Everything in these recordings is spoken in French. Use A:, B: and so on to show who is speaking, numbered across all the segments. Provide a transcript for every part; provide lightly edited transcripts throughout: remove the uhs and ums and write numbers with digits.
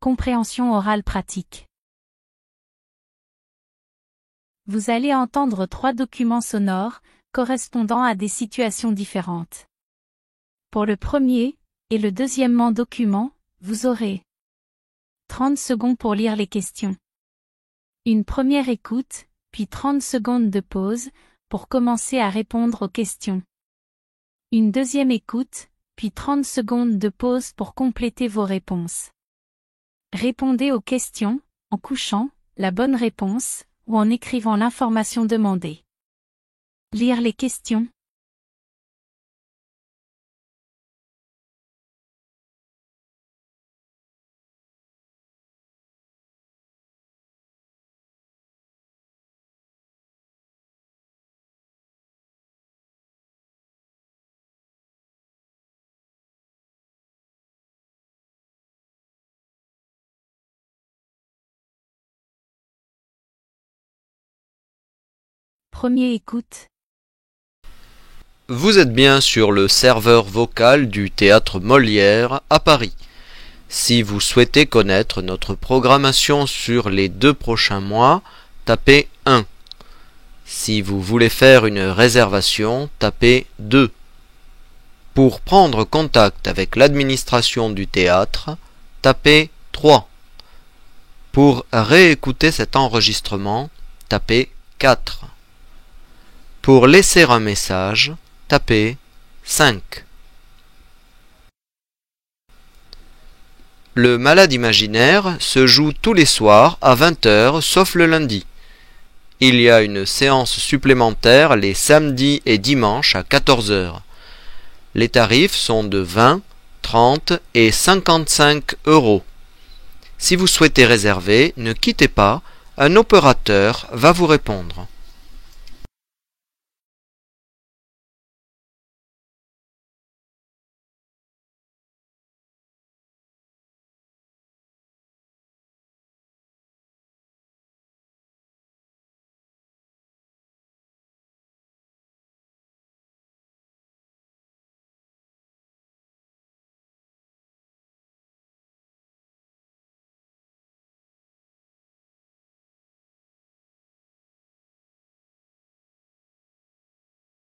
A: compréhension orale pratique. Vous allez entendre 3 documents sonores, correspondant à des situations différentes. Pour le premier, et le deuxièmement document, vous aurez 30 secondes pour lire les questions. Une première écoute, puis 30 secondes de pause, pour commencer à répondre aux questions. Une deuxième écoute, puis 30 secondes de pause pour compléter vos réponses. Répondez aux questions, en couchant la bonne réponse, ou en écrivant l'information demandée. Lire les questions. Premier écoute.
B: Vous êtes bien sur le serveur vocal du Théâtre Molière à Paris. Si vous souhaitez connaître notre programmation sur les 2 prochains mois, tapez 1. Si vous voulez faire une réservation, tapez 2. Pour prendre contact avec l'administration du théâtre, tapez 3. Pour réécouter cet enregistrement, tapez 4. Pour laisser un message, tapez 5. Le Malade imaginaire se joue tous les soirs à 20h sauf le lundi. Il y a une séance supplémentaire les samedis et dimanches à 14h. Les tarifs sont de 20, 30 et 55 €. Si vous souhaitez réserver, ne quittez pas, un opérateur va vous répondre.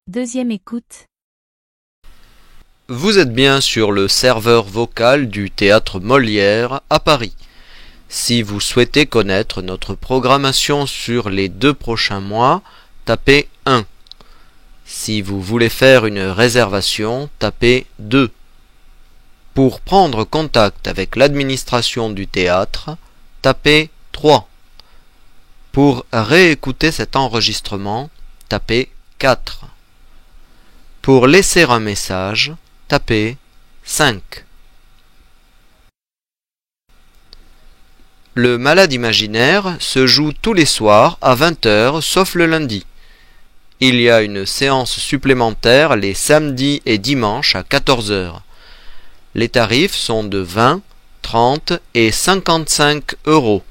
A: Deuxième écoute.
B: Vous êtes bien sur le serveur vocal du Théâtre Molière à Paris. Si vous souhaitez connaître notre programmation sur les 2 prochains mois, tapez 1. Si vous voulez faire une réservation, tapez 2. Pour prendre contact avec l'administration du théâtre, tapez 3. Pour réécouter cet enregistrement, tapez 4. Pour laisser un message, tapez 5. Le Malade imaginaire se joue tous les soirs à 20h sauf le lundi. Il y a une séance supplémentaire les samedis et dimanches à 14h. Les tarifs sont de 20, 30 et 55 €.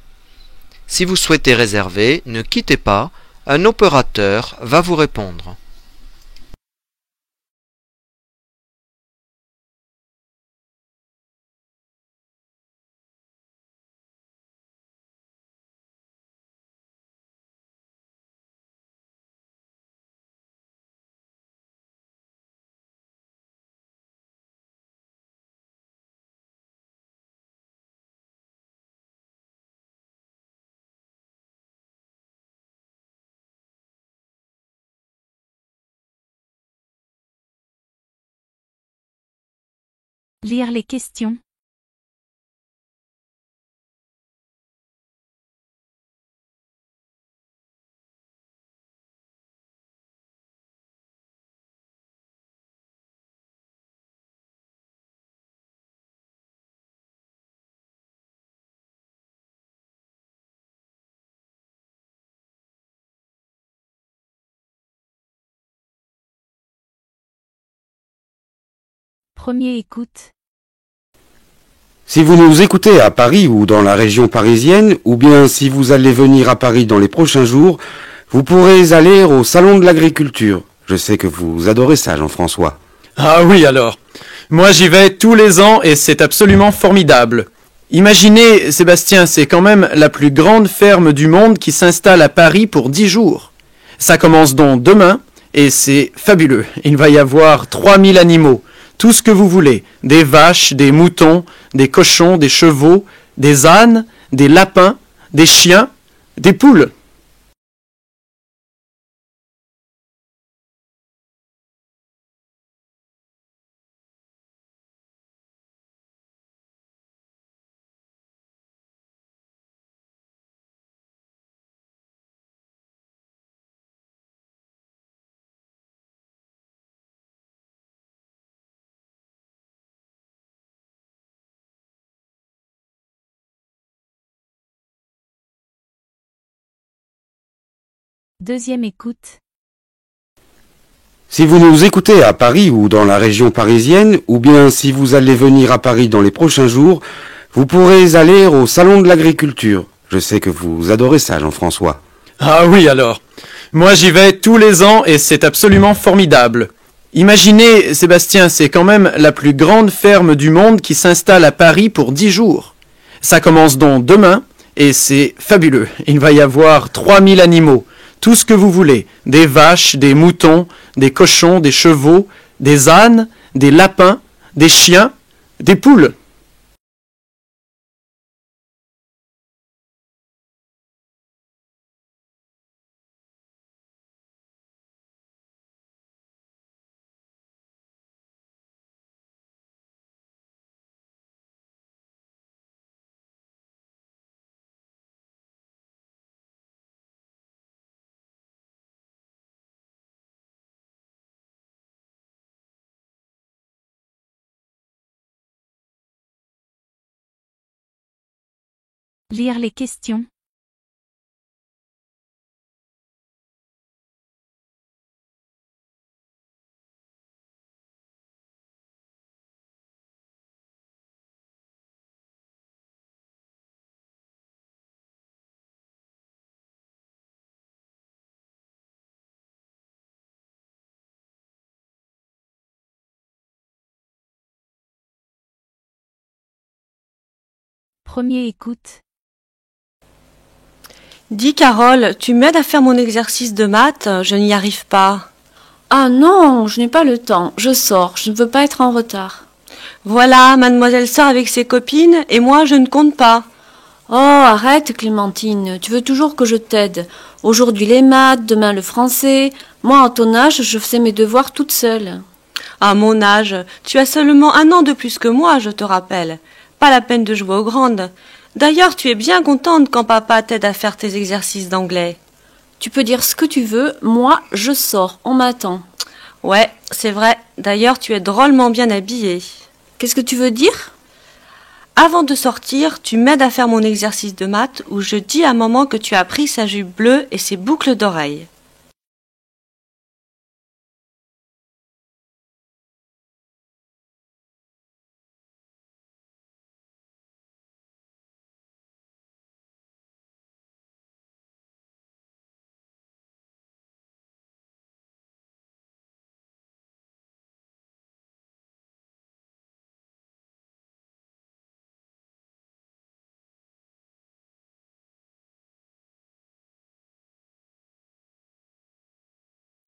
B: Si vous souhaitez réserver, ne quittez pas, un opérateur va vous répondre.
A: Lire les questions. Premier écoute.
C: Si vous nous écoutez à Paris ou dans la région parisienne, ou bien si vous allez venir à Paris dans les prochains jours, vous pourrez aller au Salon de l'Agriculture. Je sais que vous adorez ça, Jean-François.
D: Ah oui alors. Moi j'y vais tous les ans et c'est absolument formidable. Imaginez, Sébastien, c'est quand même la plus grande ferme du monde qui s'installe à Paris pour 10 jours. Ça commence donc demain et c'est fabuleux. Il va y avoir 3000 animaux, tout ce que vous voulez. Des vaches, des moutons, des cochons, des chevaux, des ânes, des lapins, des chiens, des poules.
A: Deuxième écoute.
C: Si vous nous écoutez à Paris ou dans la région parisienne, ou bien si vous allez venir à Paris dans les prochains jours, vous pourrez aller au Salon de l'Agriculture. Je sais que vous adorez ça, Jean-François.
D: Ah oui alors. Moi j'y vais tous les ans et c'est absolument formidable. Imaginez, Sébastien, c'est quand même la plus grande ferme du monde qui s'installe à Paris pour 10 jours. Ça commence donc demain et c'est fabuleux. Il va y avoir 3000 animaux, tout ce que vous voulez. Des vaches, des moutons, des cochons, des chevaux, des ânes, des lapins, des chiens, des poules.
A: Lire les questions. Premier écoute.
E: Dis Carole, tu m'aides à faire mon exercice de maths, je n'y arrive pas.
F: Ah non, je n'ai pas le temps, je sors, je ne veux pas être en retard.
E: Voilà, mademoiselle sort avec ses copines et moi je ne compte pas.
F: Oh, arrête Clémentine, tu veux toujours que je t'aide. Aujourd'hui les maths, demain le français. Moi, à ton âge, je faisais mes devoirs toute seule.
E: À mon âge, tu as seulement 1 an de plus que moi, je te rappelle. Pas la peine de jouer aux grandes. D'ailleurs, tu es bien contente quand papa t'aide à faire tes exercices d'anglais.
F: Tu peux dire ce que tu veux, moi, je sors, on m'attend.
E: Ouais, c'est vrai. D'ailleurs, tu es drôlement bien habillée.
F: Qu'est-ce que tu veux dire ?
E: Avant de sortir, tu m'aides à faire mon exercice de maths où je dis à maman que tu as pris sa jupe bleue et ses boucles d'oreilles.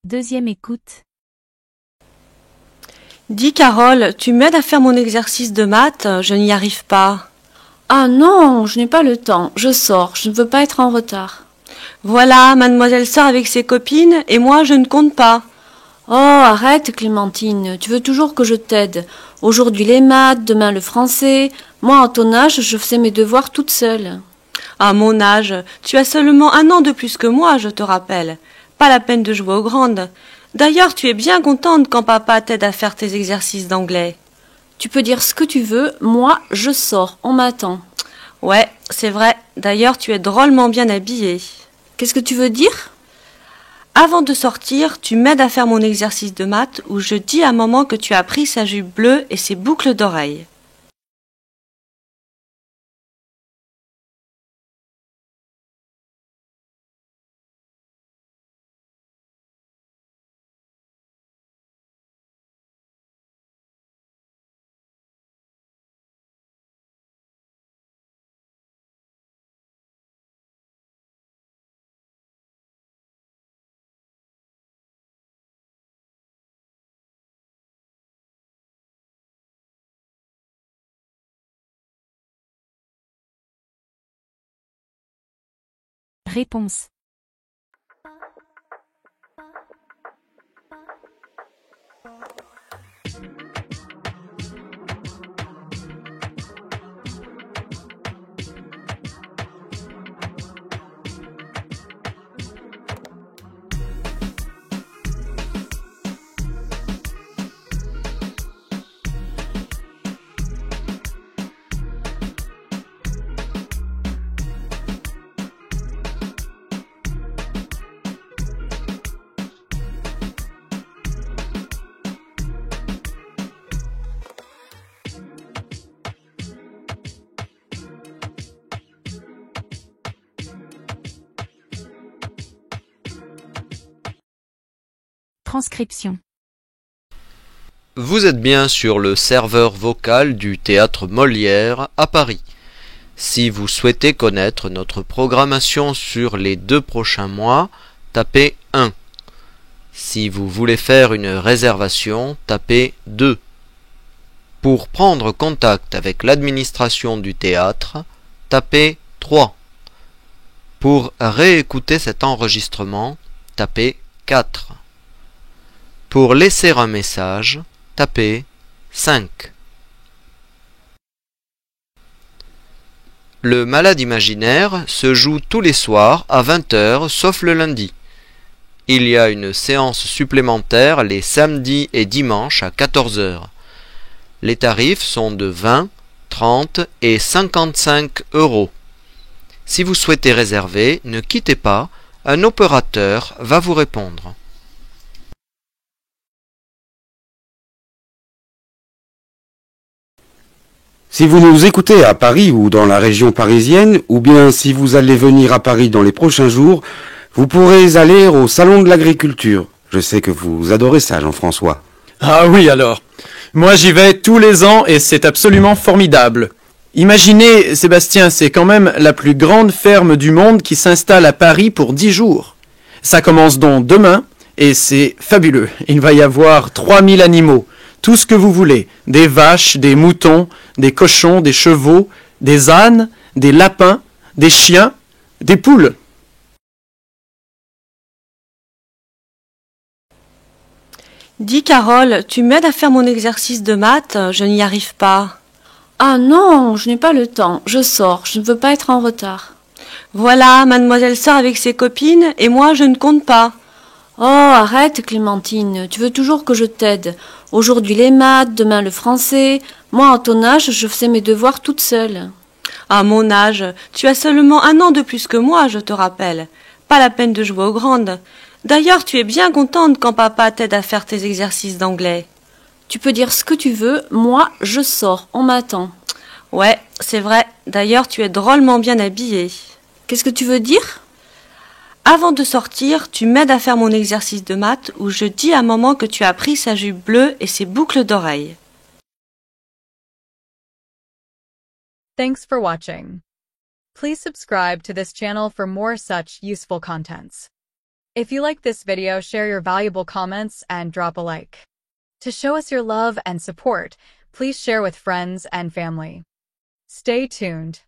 A: Deuxième écoute.
E: Dis Carole, tu m'aides à faire mon exercice de maths, je n'y arrive pas.
F: Ah non, je n'ai pas le temps, je sors, je ne veux pas être en retard.
E: Voilà, mademoiselle sort avec ses copines et moi je ne compte pas.
F: Oh, arrête Clémentine, tu veux toujours que je t'aide. Aujourd'hui les maths, demain le français. Moi, à ton âge, je faisais mes devoirs toute seule.
E: À mon âge, tu as seulement 1 an de plus que moi, je te rappelle. Pas la peine de jouer aux grandes. D'ailleurs, tu es bien contente quand papa t'aide à faire tes exercices d'anglais.
F: Tu peux dire ce que tu veux, moi, je sors, on m'attend.
E: Ouais, c'est vrai. D'ailleurs, tu es drôlement bien habillée.
F: Qu'est-ce que tu veux dire ?
E: Avant de sortir, tu m'aides à faire mon exercice de maths où je dis à maman que tu as pris sa jupe bleue et ses boucles d'oreilles.
A: réponse. Transcription.
B: Vous êtes bien sur le serveur vocal du Théâtre Molière à Paris. Si vous souhaitez connaître notre programmation sur les 2 prochains mois, tapez 1. Si vous voulez faire une réservation, tapez 2. Pour prendre contact avec l'administration du théâtre, tapez 3. Pour réécouter cet enregistrement, tapez 4. Pour laisser un message, tapez 5. Le Malade imaginaire se joue tous les soirs à 20h sauf le lundi. Il y a une séance supplémentaire les samedis et dimanches à 14h. Les tarifs sont de 20, 30 et 55 euros. Si vous souhaitez réserver, ne quittez pas, un opérateur va vous répondre.
C: Si vous nous écoutez à Paris ou dans la région parisienne, ou bien si vous allez venir à Paris dans les prochains jours, vous pourrez aller au Salon de l'Agriculture. Je sais que vous adorez ça, Jean-François.
D: Ah oui alors. Moi j'y vais tous les ans et c'est absolument formidable. Imaginez, Sébastien, c'est quand même la plus grande ferme du monde qui s'installe à Paris pour 10 jours. Ça commence donc demain et c'est fabuleux. Il va y avoir 3000 animaux. Tout ce que vous voulez, des vaches, des moutons, des cochons, des chevaux, des ânes, des lapins, des chiens, des poules.
E: Dis Carole, tu m'aides à faire mon exercice de maths, je n'y arrive pas.
F: Ah non, je n'ai pas le temps. Je sors, je ne veux pas être en retard.
E: Voilà, mademoiselle sort avec ses copines et moi je ne compte pas.
F: Oh, arrête, Clémentine, tu veux toujours que je t'aide. Aujourd'hui les maths, demain le français. Moi, à ton âge, je faisais mes devoirs toute seule.
E: À mon âge, tu as seulement 1 an de plus que moi, je te rappelle. Pas la peine de jouer aux grandes. D'ailleurs, tu es bien contente quand papa t'aide à faire tes exercices d'anglais.
F: Tu peux dire ce que tu veux, moi, je sors, on m'attend.
E: Ouais, c'est vrai. D'ailleurs, tu es drôlement bien habillée.
F: Qu'est-ce que tu veux dire ?
E: Avant de sortir, tu m'aides à faire mon exercice de maths où je dis à maman que tu as pris sa jupe bleue et ses boucles d'oreilles.
G: Thanks for watching. Please subscribe to this channel for more such useful contents. If you like this video, share your valuable comments and drop a like. To show us your love and support, please share with friends and family. Stay tuned.